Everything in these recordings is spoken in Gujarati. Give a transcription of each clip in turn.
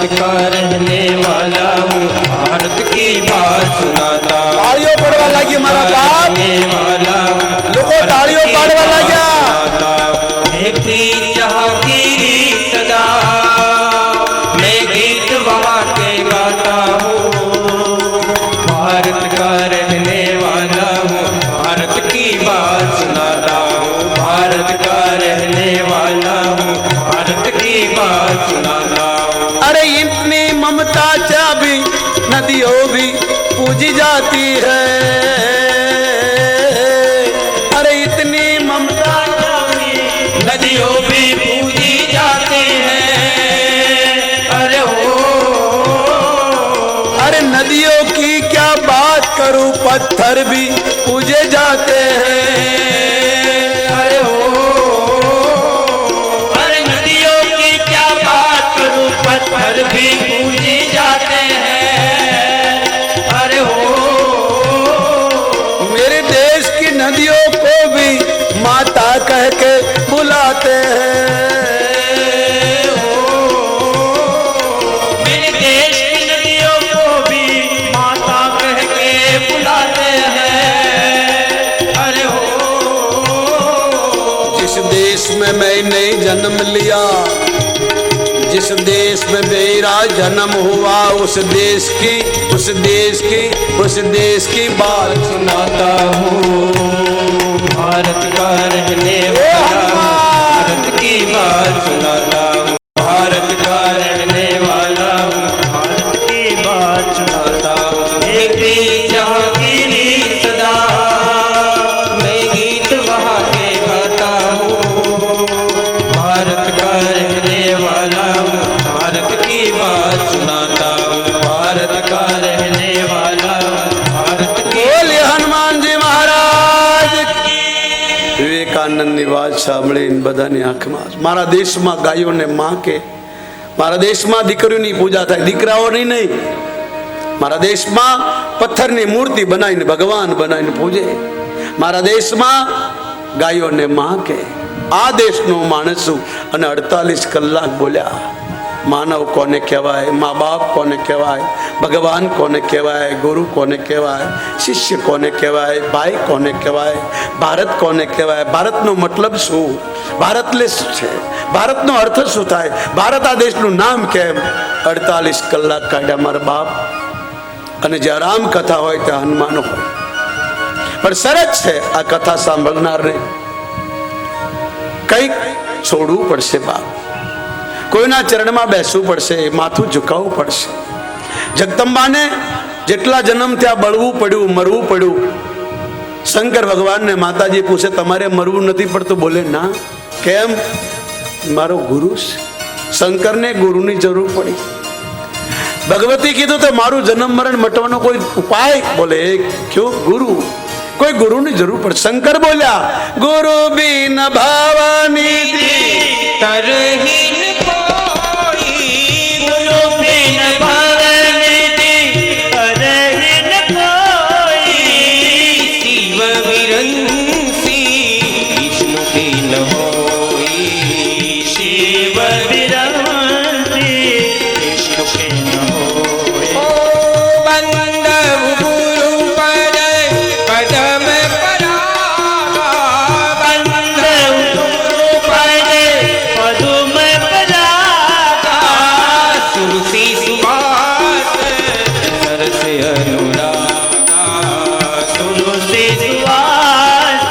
भारत का रहने वाला हूँ, भारत की बात सुनाता हूँ। तालियों पड़वा लगी मारा बाप, रहने वाला हूँ, लोगों तालियों पड़वा लगा। जहाँ की सदा मैं गीत वहाँ के गाता हूँ। भारत का रहने वाला हूँ, भारत की बात सुनाता हूँ। भारत का रहने वाला हूँ, भारत की बात सुनाता हूँ। अरे इतनी ममता क्या भी नदियों भी पूजी जाती है। अरे इतनी ममता क्या भी नदियों भी पूजी जाती हैं। अरे हो, अरे नदियों की क्या बात करूं, पत्थर भी पूजे जाते हैं। अरे हो, अरे नदियों की क्या बात करूं, पत्थर भी पूजी जाते हैं। अरे हो, मेरे देश की नदियों को भी माता कह के बुलाते हैं। मेरे देश की नदियों को भी माता कह के बुलाते हैं। अरे हो, जिस देश में मैंने जन्म लिया, जिस देश में मेरा जन्म हुआ, उस देश की बात सुनाता हूँ। भारत का रहने वाला हूँ, भारत की बात सुनाता हूँ। भारत का रहने वाला हूँ, भारत की बात सुनाता हूँ। एक जहाँ की सदा मैं गीत वहाँ के गाता हूँ। भारत का रहने वाला हूँ, भारत की बात सुनाता हूँ। भारत का रहने वाला हूँ, भारत की बोलिए हनुमान जी महाराज की। विवेकानंद ની વાત સાંભળીને બધાની આંખમાં મારા દેશમાં ગાયોને માં કે, મારા દેશમાં દીકરીઓની પૂજા થાય, દીકરાઓની નહીં. મારા દેશમાં પથ્થરની મૂર્તિ બનાવીને ભગવાન બનાવીને પૂજે. મારા દેશમાં ગાયોને માં કે. આ દેશનો માણસ છું અને 48 કલાક બોલ્યા. માનવ કોને કહેવાય, મા બાપ કોને કહેવાય, ભગવાન કોને કહેવાય, ગુરુ કોને કહેવાય, શિષ્ય કોને કહેવાય, ભાઈ કોને કહેવાય, ભારત કોને કહેવાય, ભારતનો મતલબ શું, ભારત એટલે શું છે, ભારતનો અર્થ શું થાય, ભારત આ દેશનું નામ કેમ. 48 કલાક કાઢ્યા મારા બાપ. અને જે રામ કથા હોય ત્યાં હનુમાન હોય. પણ સરસ છે આ કથા સાંભળનારને કંઈક છોડવું પડશે બાપ. કોઈના ચરણમાં બેસવું પડશે, માથું ઝુકાવવું પડશે. જગદંબાને જેટલા જન્મ થયા બળવું પડ્યું, મરવું પડ્યું. શંકર ભગવાનને માતાજી પૂછે તમારે મરવું નથી પડતું? બોલે ના. કેમ? મારો ગુરુ છે. શંકરને ગુરુની જરૂર પડી. ભગવતી કીધું તો મારું જન્મ મરણ મટવાનો કોઈ ઉપાય? બોલે ક્યું? ગુરુ. કોઈ ગુરુની જરૂર પડે. શંકર બોલ્યા ગુરુ બિન ભાવાની तरहीन कोई, गुरु बिन भवनिधि तरहीन कोई। शिव विरंसी विष्णु बिन होई, शिव विरंसी विष्णु बिन होई। ओ बंदव गुरु पद पदम परागा, बंदव गुरु पद पदम परागा। सुरसी सुवास सरस अनुरागा, सुरसी सुवास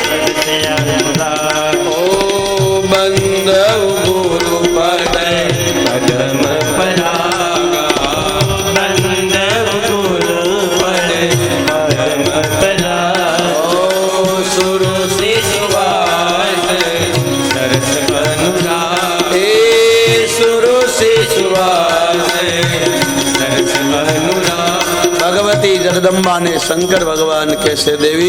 सरस अनुरागा। ओ बंदव गुरु पद पदम परागा, बंदव गुरु पद पदम परागा। ओ सुर से सुवास सरस अनुराग, ए सुर से सुवास सरस अनुराग। भगवती जगदंबा ने शंकर भगवान कहશે દેવી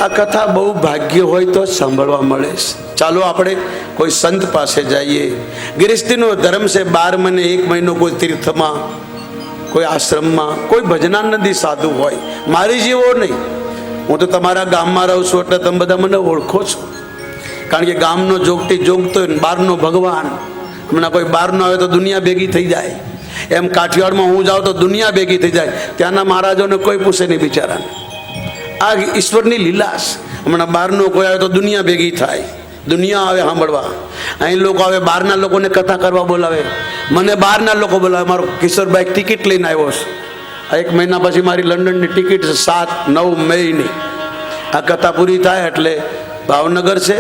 આ કથા બહુ ભાગ્ય હોય તો સાંભળવા મળે છે. ચાલો આપણે કોઈ સંત પાસે જઈએ. ગૃહસ્થીનો ધર્મ છે 12 મહિને 1 મહિનો કોઈ તીર્થમાં, કોઈ આશ્રમમાં, કોઈ ભજનાનંદી સાધુ હોય. મારી જેવો નહીં. હું તો તમારા ગામમાં રહું છું એટલે તમે બધા મને ઓળખો છો. કારણ કે ગામનો જોગતી જોગતો હોય, બહારનો ભગવાન. હમણાં કોઈ બહારનો આવે તો દુનિયા ભેગી થઈ જાય, એમ કાઠિયાવાડમાં હું જાઉં તો દુનિયા ભેગી થઈ જાય. ત્યાંના મહારાજોને કોઈ પૂછે નહીં બિચારાને. આ ઈશ્વરની લીલા છે. હમણાં બહારનો કોઈ આવે તો દુનિયા ભેગી થાય, દુનિયા આવે સાંભળવા. અહીં લોકો આવે, બહારના લોકોને કથા કરવા બોલાવે. મને બહારના લોકો બોલાવે. મારો કિશોરભાઈ ટિકિટ લઈને આવ્યો છે. 1 મહિના પછી મારી લંડનની ટિકિટ છે 7-9 મેની. આ કથા પૂરી થાય એટલે ભાવનગર છે,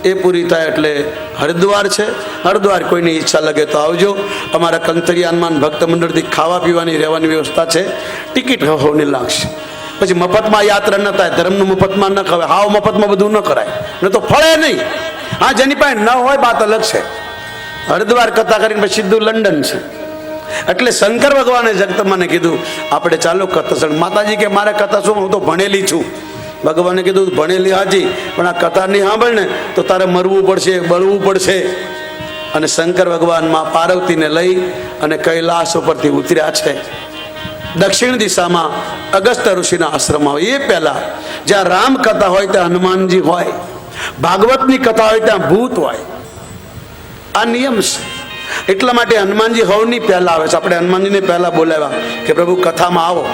એ પૂરી થાય એટલે હરિદ્વાર છે. હરિદ્વાર કોઈની ઈચ્છા લગે તો આવજો. અમારા કંકરિયા હનુમાન ભક્ત મંડળથી ખાવા પીવાની રહેવાની વ્યવસ્થા છે. ટિકિટ હોને લાગશે. પછી મફતમાં યાત્રા ન થાય, ધર્મનું મફતમાં ન ખવાય, હાવ મફતમાં બધું ન કરાય, ન તો ફળે નહીં. હા, જેની પાસે ન હોય બાત અલગ છે. હરિદ્વાર કથા કરીને પછી સીધું લંડન છે. એટલે શંકર ભગવાને જગતમાને કીધું આપણે ચાલો કથા. માતાજી કે મારે કથા શું, હું તો ભણેલી છું. ભગવાને કીધું ભણેલી હાજી, પણ આ કથા નહીં સાંભળ ને તો તારે મરવું પડશે, બળવું પડશે. અને શંકર ભગવાન માં પાર્વતીને લઈ અને કૈલાસ ઉપરથી ઉતર્યા છે. દક્ષિણ દિશામાં અગસ્ત્ય ઋષિના આશ્રમ આવે. એ પહેલા જ્યાં રામ કથા હોય ત્યાં હનુમાનજી હોય, ભાગવતની કથા હોય ત્યાં ભૂત હોય. આ નિયમ છે. એટલા માટે હનુમાનજી હવની પહેલા આવે છે. આપણે હનુમાનજીને પહેલા બોલાવ્યા કે પ્રભુ કથામાં આવો.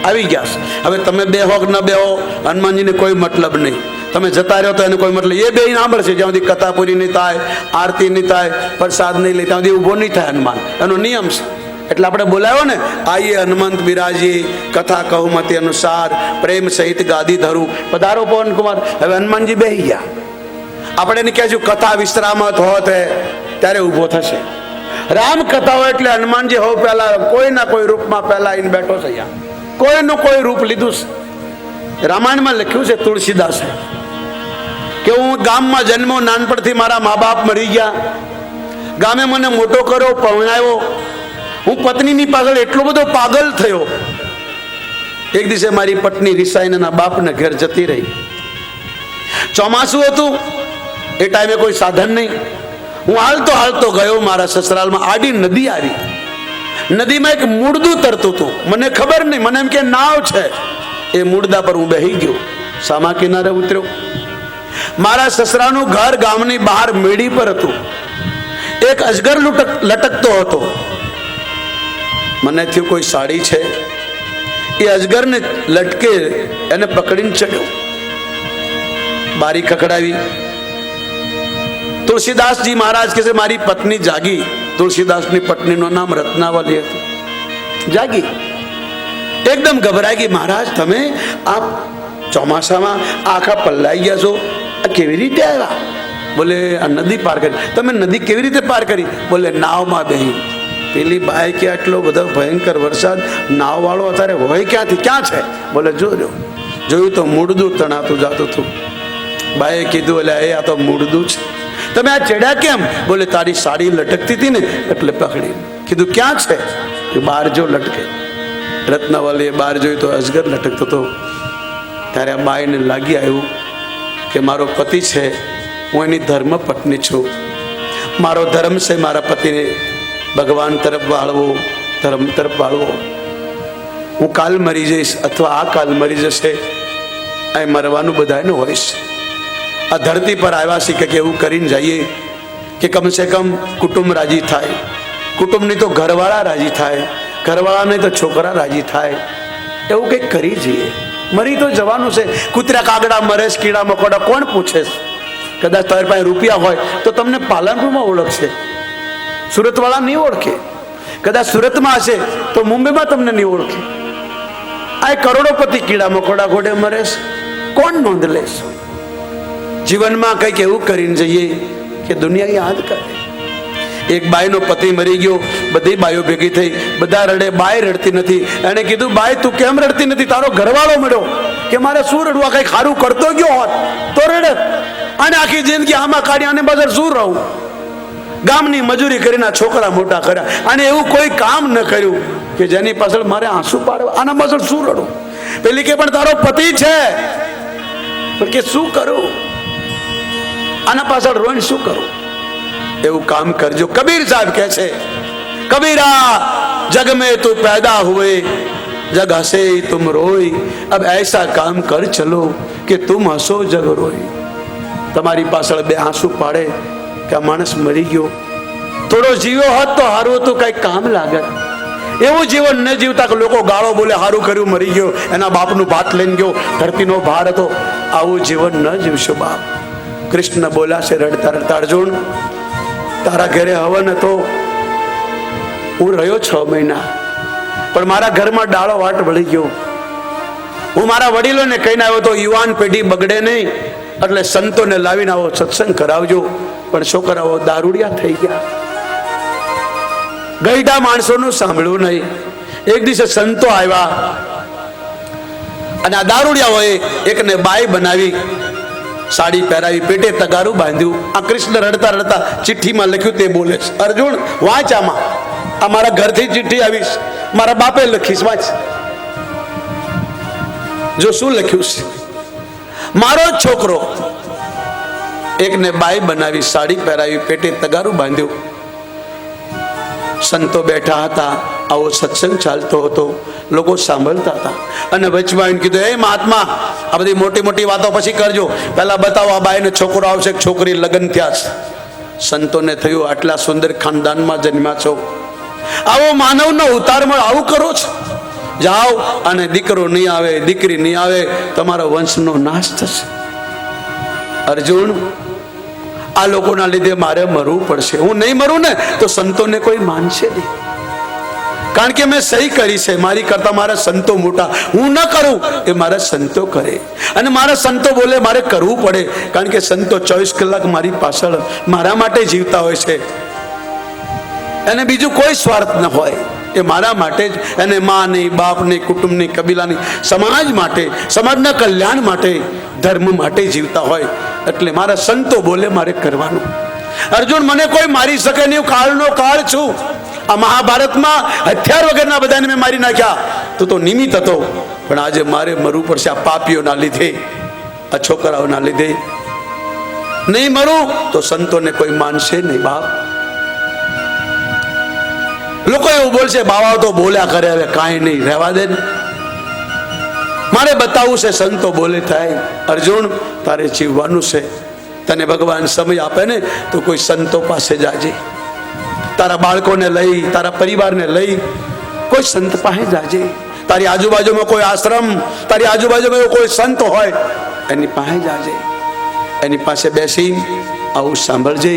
આવી ગયા છે. હવે તમે બેહો કે ન બેહો, હનુમાનજીને કોઈ મતલબ નહીં. તમે જતા રહ્યો તો એને કોઈ મતલબ. એ બે સાંભળશે જ્યાં સુધી કથા પૂરી નહીં થાય, આરતી નહીં થાય, પ્રસાદ નહીં લે, ત્યાં સુધી ઊભો નહીં થાય હનુમાન. એનો નિયમ છે. એટલે આપણે બોલાવ્યો ને, આઈએ હનુમંત બિરાજી, કથા કહુમતી અનુસાર, પ્રેમ સહિત ગાદી ધરું, પધારો પવન કુમાર. હવે હનુમાનજી બેહી ગયા. આપણે એને કહેશું કથા વિશ્રામત હોત હે, ત્યારે ઊભો થશે. રામ કથા હોય એટલે હનુમાનજી હોવ પહેલા કોઈના કોઈ રૂપમાં પહેલા આવીને બેઠો છે. અહીંયા કોઈનું કોઈ રૂપ લીધું છે. રામાયણમાં લખ્યું છે તુલસીદાસે કે હું ગામમાં જન્મો, નાનપણથી મારા મા બાપ મરી ગયા, ગામે મને મોટો કર્યો, પરણાવ્યો. હું પત્નીની પાછળ એટલો બધો પાગલ થયો. એક દિવસે મારી પત્ની રિસાઈને એના બાપને ઘેર જતી રહી. ચોમાસું હતું, એ ટાઈમે કોઈ સાધન નહીં. હું હાલતો હાલતો ગયો મારા સસરાલમાં. આડી નદી આવી. નદીમાં એક મૂળદું તરતું હતું. મને ખબર નહીં, મને એમ કે નાવ છે. એ મૂળદા પર હું બેહી ગયો, સામા કિનારે ઉતર્યો. મારા સસરાનું ઘર ગામની બહાર મેડી પર હતું. એક અજગર લટકતો હતો. મને થયું કોઈ સાડી છે. એ અજગરને લટકે એને પકડીને ચડ્યો. બારી ખખડાવી. તુલસીદાસજી મહારાજ કહે છે મારી પત્ની જાગી. તુલસીદાસની પત્નીનું નામ રત્નાવલી હતું. જાગી, એકદમ ગભરાઈ ગઈ. મહારાજ તમે આ ચોમાસામાં આખા પલ્લાઈ ગયા છો, આ કેવી રીતે આવ્યા? બોલે આ નદી પાર કરી. તમે નદી કેવી રીતે પાર કરી? બોલે નાવમાં બેહી. પેલી બાઈ કે આટલો બધો ભયંકર વરસાદ, નાવ વાળો અત્યારે હોય ક્યાંથી, ક્યાં છે? બોલે જોજો. જોયું તો મૂળદું તણાતું જાતું હતું. બાઈએ કીધું એટલે એ આ તો મૂળદું છે. તમે આ ચડ્યા કેમ? બોલે તારી સાડી લટકતી હતી ને એટલે પકડી. કીધું ક્યાં છે? બહાર જો લટકે. રત્નાવલીએ બહાર જોયું તો અજગર લટકતો હતો. ત્યારે આ બાઈને લાગી આવ્યું કે મારો પતિ છે, હું એની ધર્મ પત્ની છું. મારો ધર્મ છે મારા પતિને ભગવાન તરફ વાળવો, ધર્મ તરફ વાળવો. હું કાલ મરી જઈશ અથવા આ કાલ મરી જશે, અહીં મરવાનું બધાને હોય છે. આ ધરતી પર આવ્યા છે કે એવું કરીને જઈએ કે કમસે કમ કુટુંબ રાજી થાય. કુટુંબની તો ઘરવાળા રાજી થાય, ઘરવાળા નહીં તો છોકરા રાજી થાય. એવું કંઈક કરી જઈએ. મરી તો જવાનું છે. કૂતરા કાગડા મરે છે, કીડા મકોડા કોણ પૂછે? કદાચ તમારી પાસે રૂપિયા હોય તો તમને પાલનપુરમાં ઓળખશે, સુરત વાળા નહીં ઓળખે. કદાચ સુરતમાં હશે તો મુંબઈમાં તમને નહીં ઓળખે. આ કરોડોપતિ કીડા મકોડા ઘોડે મરે છે, કોણ નોંધ લેશે? જીવનમાં કંઈક એવું કરીને જઈએ કે દુનિયા યાદ કરે. એક બાઈનો પતિ મરી ગયો, બધી બાઈઓ ભેગી થઈ, બધા રડે, બાઈ રડતી નથી. એને કીધું બાઈ તું કેમ રડતી નથી? તારો ઘરવાળો મળ્યો. કે મારે શું રડવા, કઈ ખારું કરતો ગયો હોત તો રડે. અને આખી જિંદગી આમાં કાઢી, આને બજાર શું રહું? ગામની મજૂરી કરીને છોકરા મોટા કર્યા, અને એવું કોઈ કામ ન કર્યું કે જેની પાછળ મારે આંસુ પાડવા. આના પાછળ શું રડું? પેલી કે પણ તારો પતિ છે. પણ કે શું કરું? આના પાછળ રોઈને શું કરું? એવું કામ કરજો. કબીર સાહેબ કહે છે, કબીરા જગ में तू पैदा हुए जग हंसे तुम रोई, अब ऐसा काम कर चलो कि तुम हंसो जग रोई. તમારી પાછળ બે આંસુ પાડે કે આ માણસ મરી ગયો થોડો જીવ્યો હોત તો સારું હતું, કઈ કામ લાગે. એવું જીવન ન જીવતા કે લોકો ગાળો બોલે, સારું કર્યું મરી ગયો, એના બાપનું ભાત લઈને ગયો, ધરતીનો ભાર હતો. આવું જીવન ન જીવશો બાપ. કૃષ્ણ બોલ્યા છે રડતા રડતા, અર્જુન તારા ઘરે હવન હતો, હું રહ્યો 6 મહિના, પણ મારા ઘરમાં ડાળો વાટ વળી ગયો. હું મારા વડીલોને કહીને આવ્યો તો યુવાન પેઢી બગડે નહીં, એટલે સંતોને લાવીને આવો સત્સંગ કરાવજો. પણ છોકરાઓ દારૂડિયા થઈ ગયા, ગઈઢા માણસોનું સાંભળ્યું નહીં. એક દિવસે સંતો આવ્યા અને આ દારૂડિયાઓએ એકને બાઈ બનાવી, સાડી પહેરાવી, પેટે તગારું બાંધ્યું. આ કૃષ્ણ રડતા રડતા ચિઠ્ઠીમાં લખ્યું તે બોલે છે, અર્જુન વાંચ, આમાં આ મારા ઘરથી ચિઠ્ઠી આવીશ, મારા બાપે લખીશ, વાંચ. જો શું લખ્યું છે. મારો છોકરો એકને બાઈ બનાવી, સાડી પહેરાવી, પેટે તગારું બાંધ્યું. સંતો બેઠા હતા, આવો સત્સંગ ચાલતો હતો, લોકો સાંભળતા હતા. અને વચમાં એને કીધું, એ મહાત્મા આ બધી મોટી મોટી વાતો પછી કરજો, પહેલા બતાવો આ બાઈને છોકરો આવશે, છોકરી લગ્ન થયા છે. સંતોને થયું આટલા સુંદર ખાનદાનમાં જન્મ્યા છો, આવો માનવનો ઉતારમાં આવું કરો છો, જાઓ અને દીકરો નહીં આવે, દીકરી નહીં આવે, તમારા વંશનો નાશ થશે. અર્જુન આ લોકોના લીધે મારે મરવું પડશે. હું નહીં મરું ને તો સંતોને કોઈ માનશે નહીં, કારણ કે મેં સહી કરી છે. મારી કરતા મારા સંતો મોટા, હું ન કરું એ મારા સંતો કરે, અને મારા સંતો બોલે મારે કરવું પડે, કારણ કે સંતો 24 કલાક મારી પાછળ મારા માટે જીવતા હોય છે. એને બીજું કોઈ સ્વાર્થ ન હોય, એ મારા માટે જ. એને માં નહીં, બાપ નહીં, કુટુંબ નહીં, કબીલા નહીં, સમાજ માટે, સમાજના કલ્યાણ માટે, ધર્મ માટે જીવતા હોય. એટલે મારા સંતો બોલે મારે કરવાનું. અર્જુન મને કોઈ મારી શકે નહીં, હું કાળનો કાળ છું. આ મહાભારતમાં હથિયાર વગરના બધાને મેં મારી નાખ્યા, તો નિમિત્ત હતો, પણ આજે મારે મરવું પડશે આ પાપીઓના લીધે, આ છોકરાઓના લીધે. નહીં મરું તો સંતોને કોઈ માનશે નહીં બાપ. લોકો એવું બોલશે, બાવાઓ તો બોલ્યા કરે, હવે કાંઈ નહીં, રહેવા દે ને. મારે બતાવવું છે સંતો બોલે થાય. અર્જુન તારે જીવવાનું છે, તને ભગવાન સમય આપે ને તો કોઈ સંતો પાસે જાજે. તારા બાળકોને લઈ, તારા પરિવારને લઈ કોઈ સંત પાસે જાજે. તારી આજુબાજુમાં કોઈ આશ્રમ, તારી આજુબાજુમાં એવો કોઈ સંત હોય, એની પાસે જાજે. એની પાસે બેસી આવું સાંભળજે,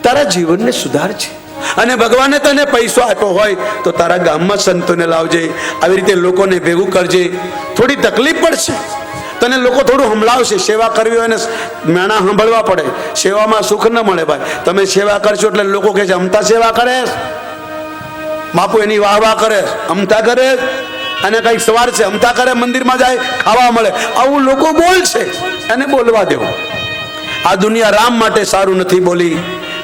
તારા જીવનને સુધારજે. અને ભગવાને તને પૈસો આપ્યો હોય તો તારા ગામમાં સંતોને લાવજે. આવી રીતે લોકોને ભેગું કરજે. થોડી તકલીફ પડશે, તને લોકો થોડું હંભળાવશે. સેવા કરવી હોય ને મેણા સાંભળવા પડે, સેવામાં સુખ ન મળે ભાઈ. તમે સેવા કરશો એટલે લોકો કહે છે અમતા સેવા કરે, બાપુ એની વાહ વાહ કરે, અમતા કરે, અને કઈક સવાર છે અમતા કરે, મંદિરમાં જાય ખાવા મળે, આવું લોકો બોલશે. એને બોલવા દેવો. આ દુનિયા રામ માટે સારું નથી બોલી,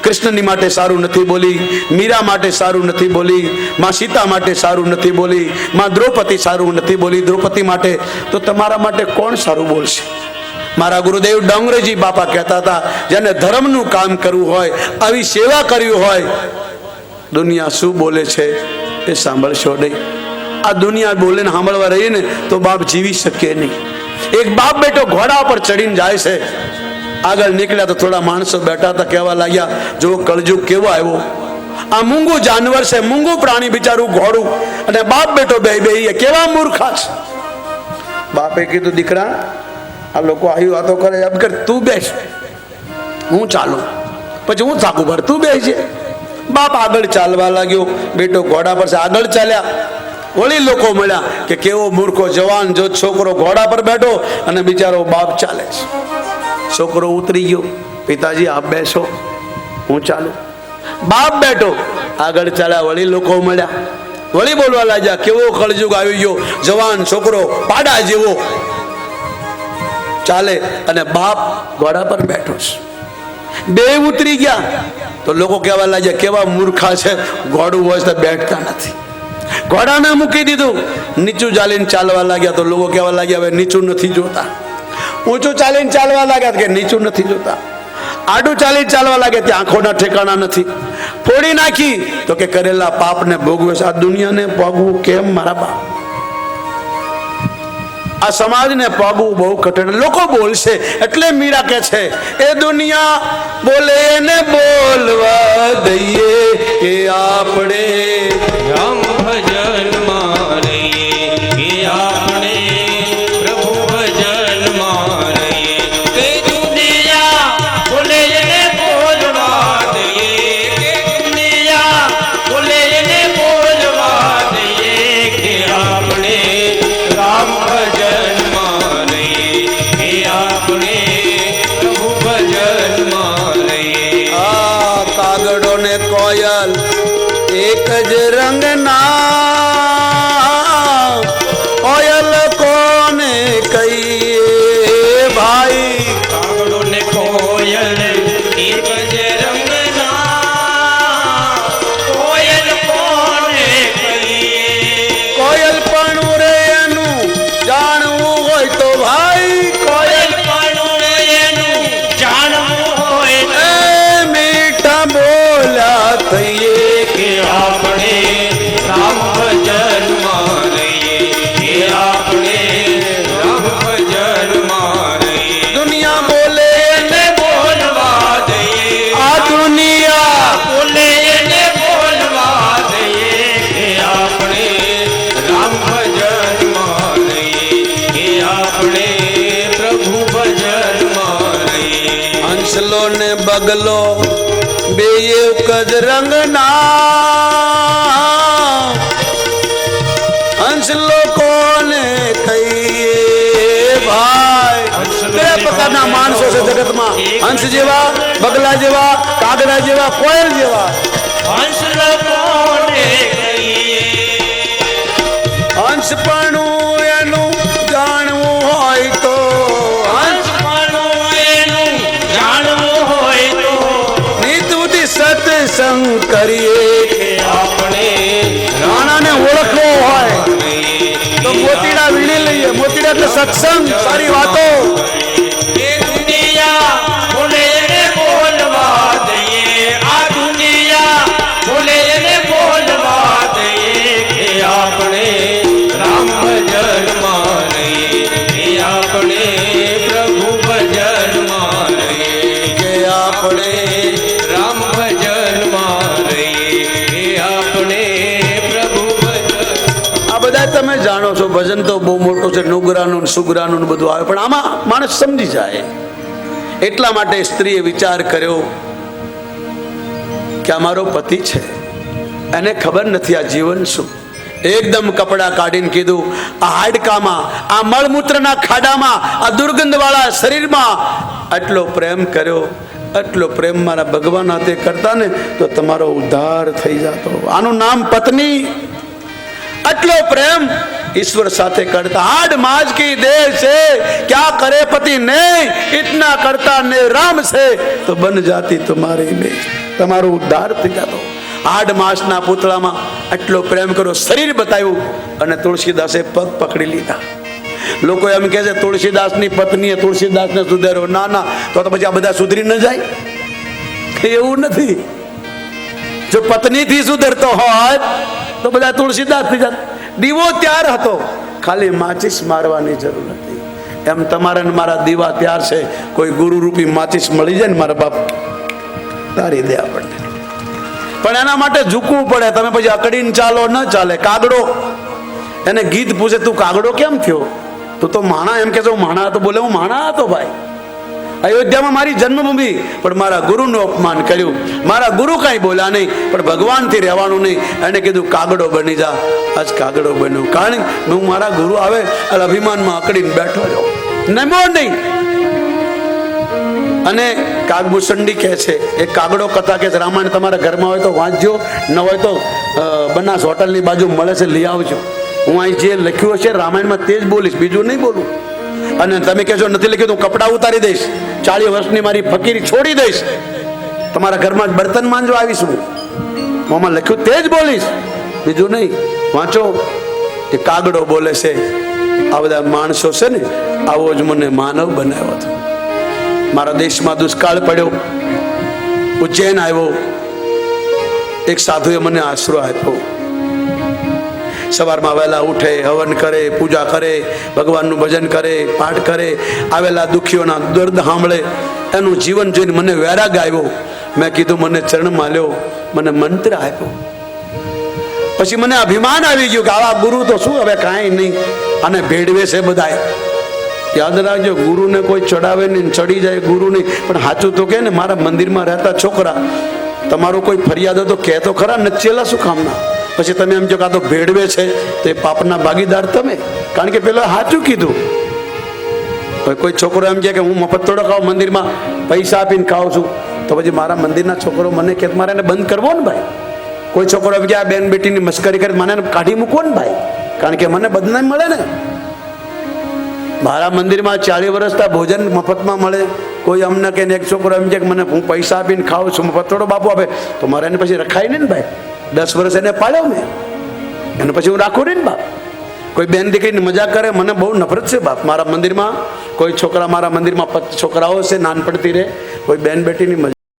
કૃષ્ણની માટે સારું નથી બોલી, મીરા માટે સારું નથી બોલી, માં સીતા માટે સારું નથી બોલી, માં દ્રૌપદી સારું નથી બોલી. દ્રૌપદી માટે તો તમારા માટે કોણ સારું બોલશે? મારા ગુરુદેવ ડોંગરેજી બાપા કહેતા હતા, જેને ધર્મનું કામ કરવું હોય, આવી સેવા કરવી હોય, દુનિયા શું બોલે છે એ સાંભળશો નહીં. આ દુનિયા બોલે ને સાંભળવા રહીએ ને તો બાપ જીવી શકીએ નહીં. એક બાપ બેટો ઘોડા પર ચડીને જાય છે, આગળ નીકળ્યા તો થોડા માણસો બેઠા હતા, કહેવા લાગ્યા જો કળજુગ કેવો આવ્યો, આ મૂંગું જાનવર છે, મૂંગું પ્રાણી બિચારું ઘોડું, અને બાપ બેટો બે કેવા મૂર્ખા છે. બાપે કીધું દીકરા આ લોકો આવી વાતો કરે, એમ કર તું બેસ, હું ચાલુ, પછી હું થાકું ભર, તું બેસ છે. બાપ આગળ ચાલવા લાગ્યો, બેટો ઘોડા પર આગળ ચાલ્યા. વળી લોકો મળ્યા કે કેવો મૂર્ખો જવાન જો છોકરો ઘોડા પર બેઠો અને બિચારો બાપ ચાલે છે. છોકરો ઉતરી ગયો, પિતાજી આપ બેસો, હું ચાલુ. બાપ બેઠો, આગળ ચાલ્યા. વળી લોકો મળ્યા, વળી બોલવા લાગ્યા કેવો કળજુગ આવી ગયો, જવાન છોકરો પાડા જેવો ચાલે અને બાપ ઘોડા પર બેઠો છે. બે ઉતરી ગયા તો લોકો કહેવા લાગ્યા કેવા મૂર્ખા છે, ઘોડું હોય તો બેઠતા નથી. ઘોડાને મૂકી દીધું, નીચું ચાલીને ચાલવા લાગ્યા તો લોકો કહેવા લાગ્યા હવે નીચું નથી જોતા. ઊંચું ચાલીને ચાલવા લાગ્યા કે નીચું નથી જોતા. આડું ચાલીને ચાલવા લાગ્યા ત્યાં આંખોના ઠેકાણા નથી. ફોડી નાખી તો કે કરેલા પાપને ભોગવે છે. આ દુનિયાને ભોગવું કેમ મારા બાપ? આ સમાજને પગવું બહુ કઠણ. લોકો બોલશે એટલે મીરા કે છે એ દુનિયા બોલે ને બોલવા દઈએ, કે આપણે રામ ભજનમાં રહીએ કે આપણે પ્રભુ ભજનમાં રહીએ કે દુનિયા બોલે એને બોલવા દઈએ કે દુનિયા બોલે એને બોલવા દઈએ કે આપણે રામ ભજનમાં રહીએ કે આપણે પ્રભુ ભજનમાં રહીએ આ કાગડો ને કોયલ એક જ રંગના કોયલ કોને કહીએ ભાઈ કાગડો ને કોયલ એક જ રંગના કોયલ કોને કહીએ કોયલ પણ રે એનું જાણવું હોય તો ભાઈ કોયલ પણ એનું જાણવું હોય એ મીઠા બોલ્યા થઈએ કે આપણે રામ ભજનમાં રહીએ કે આપણે રામ ભજનમાં રહીએ દુનિયા બોલે એને બોલવા દઈએ આ દુનિયા બોલે એને બોલવા દઈએ કે આપણે રામ ભજનમાં રહીએ કે આપણે પ્રભુ ભજનમાં રહીએ હંસલો ને બગલો બે એક જ રંગના હંસલો કોને કહીએ ભાઈ બે પ્રકારના માણસો છે જગતમાં હંસ જેવા બગલા જેવા કાગડા જેવા કોયલ જેવા હંસ લોકોને કહીએ હંસ પણ એનું જાણવું હોય તો હંસ હંસપણું એનું જાણવું હોય તો નીતુથી સત્સંગ કરીએ કે આપણે રાણાને ઓળખવો હોય રહીએ તો મોતીડા વીણી લઈએ મોતીડા એટલે સત્સંગ સારી વાતો એ દુનિયા બોલે એને બોલવા દઈએ આ દુનિયા બોલે એને બોલવા દઈએ કે આપણે રામ ભજનમાં રહીએ કે આપણે પ્રભુ ભજનમાં રહીએ કે આપણે રામ ભજનમાં રહીએ કે આપણે પ્રભુ ભજન આ બધા તમે જાણો છો ભજન તો બહુ મોટો છે નુગરાનું ને સુગરાનું ને બધું આવે પણ આમાં માણસ સમજી જાય એટલા માટે સ્ત્રીએ વિચાર કર્યો કે આ મારો પતિ છે એને ખબર નથી આ જીવન શું એકદમ કપડા કાઢીને કીધું આ હાડકામાં આ મળમૂત્રના ખાડામાં આ દુર્ગંધવાળા શરીરમાં આટલો પ્રેમ કર્યો આટલો પ્રેમ મારા ભગવાન હાથે કરતા ને તો તમારો ઉદ્ધાર થઈ જતો આનું નામ પત્ની આટલો પ્રેમ ઈશ્વર સાથે કરતા હાડ માજ કી દેહ છે ક્યા કરે પતિ નહીં ઇતના કરતા ને રામ છે તો બન જાતી તમારી નહીં તમારો ઉદ્ધાર થઈ જતો હાડ માસના પૂતળામાં આટલો પ્રેમ કરો શરીર બતાવ્યું અને તુલસીદાસે પગ પકડી લીધા લોકો એમ કહે છે તુલસીદાસની પત્નીએ તુલસીદાસને સુધાર્યો ના ના તો પછી આ બધા સુધરી ન જાય એવું નથી જો પત્નીથી સુધરતો હોય તો બધા તુલસીદાસ થઈ જાત દીવો ત્યાર હતો ખાલી માચીસ મારવાની જરૂર હતી એમ તમારે ને મારા દીવા ત્યાર છે કોઈ ગુરુ રૂપી માચીસ મળી જાય ને મારા બાપ તારી દે આપણને પણ એના માટે ઝૂકવું પડે તમે પછી અકડીને ચાલો ન ચાલે કાગડો એને ગીત પૂછે તું કાગડો કેમ થયો તું તો માણા એમ કે હું માણા હતો બોલે હું માણા હતો ભાઈ અયોધ્યામાં મારી જન્મભૂમિ પણ મારા ગુરુનું અપમાન કર્યું મારા ગુરુ કાંઈ બોલ્યા નહીં પણ ભગવાનથી રહેવાનું નહીં એને કીધું કાગડો બની જા આજ કાગડો બન્યો કારણ હું મારા ગુરુ આવે એટલે અભિમાનમાં અકડીને બેઠો રહ્યો નમ્યો નહીં અને કાગભૂષણડી કહે છે એક કાગડો કથા કે રામાયણ તમારા ઘરમાં હોય તો વાંચજો ન હોય તો બનાસ હોટલની બાજુ મળે છે લઈ આવજો હું અહીં જે લખ્યું હશે રામાયણમાં તે જ બોલીશ બીજું નહીં બોલું અને તમે કહેશો નથી લખ્યું તો હું કપડાં ઉતારી દઈશ 40 વર્ષની મારી ફકીરી છોડી દઈશ તમારા ઘરમાં જ બર્તન માંજવા આવીશ હું આમાં લખ્યું તે જ બોલીશ બીજું નહીં વાંચો એ કાગડો બોલે છે આ બધા માણસો છે ને આવો જ મને માનવ બનાવ્યો હતો મારા દેશમાં દુષ્કાળ પડ્યો ઉજ્જૈન આવ્યો એક સાધુએ મને આશરો આપ્યો સવારમાં વહેલા ઉઠે હવન કરે પૂજા કરે ભગવાનનું ભજન કરે પાઠ કરે આવેલા દુખીઓના દર્દ સાંભળે એનું જીવન જોઈને મને વૈરાગ આવ્યો મેં કીધું મને ચરણ માલ્યો, મને મંત્ર આપ્યો. પછી મને અભિમાન આવી ગયું કે આવા ગુરુ તો શું હવે કાંઈ નહીં, અને ભેળવે છે બધાય. યાદ રાખજો, ગુરુને કોઈ ચડાવે નહીં, ચડી જાય ગુરુ નહીં. પણ સાચું તો કે ને, મારા મંદિરમાં રહેતા છોકરા, તમારો કોઈ ફરિયાદ હોય તો કહેતો ખરા, નચેલા શું કામના? પછી તમે એમ કહો કે આ તો ભેળવે છે, તો એ પાપના ભાગીદાર તમે. કારણ કે પેલા સાચું કીધું. કોઈ છોકરો એમ કહે કે હું મફત થોડો ખાઉં, મંદિરમાં પૈસા આપીને ખાઉં છું, તો પછી મારા મંદિરના છોકરો મને કે મારે એને બંધ કરવો ને ભાઈ. કોઈ છોકરો એમ કે આ બેન બેટીની મસ્કરી કરી મને એને કાઢી મૂકવો ને ભાઈ, કારણ કે મને બદનામ મળે ને. મારા મંદિરમાં 40 વર્ષથી ભોજન મફતમાં મળે. કોઈ અમને કે એક છોકરો એમ કે મને હું પૈસા આપીને ખાઉં છું, મફત થોડો બાપુ આપે, તો મારે એને પછી રખાય નહીં ને ભાઈ. 10 વર્ષ એને પાડ્યો મેં, એને પછી હું રાખું નહીં ને બાપ. કોઈ બેન દીકરીની મજાક કરે, મને બહુ નફરત છે બાપ. મારા મંદિરમાં કોઈ છોકરા, મારા મંદિરમાં 5 છોકરાઓ છે, નાનપણથી રહે, કોઈ બેન બેટીની મજાક